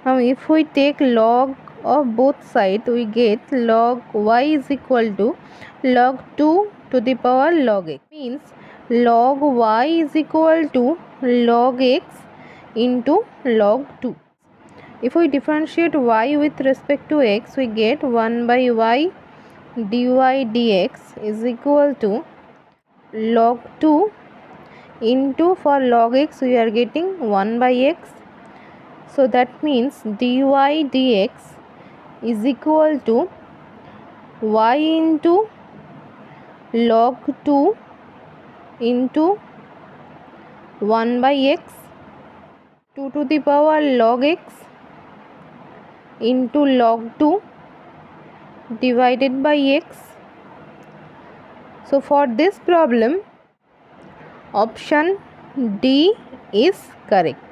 Now if we take log of both sides, we get log y is equal to log 2 to the power log x. Means log y is equal to log x into log 2. If we differentiate y with respect to x, we get 1 by y dy dx is equal to log 2 into, for log x we are getting 1 by x. So that means dy dx is equal to y into log 2 into 1 by x, 2 to the power log x into log 2 divided by x. So for this problem, option D is correct.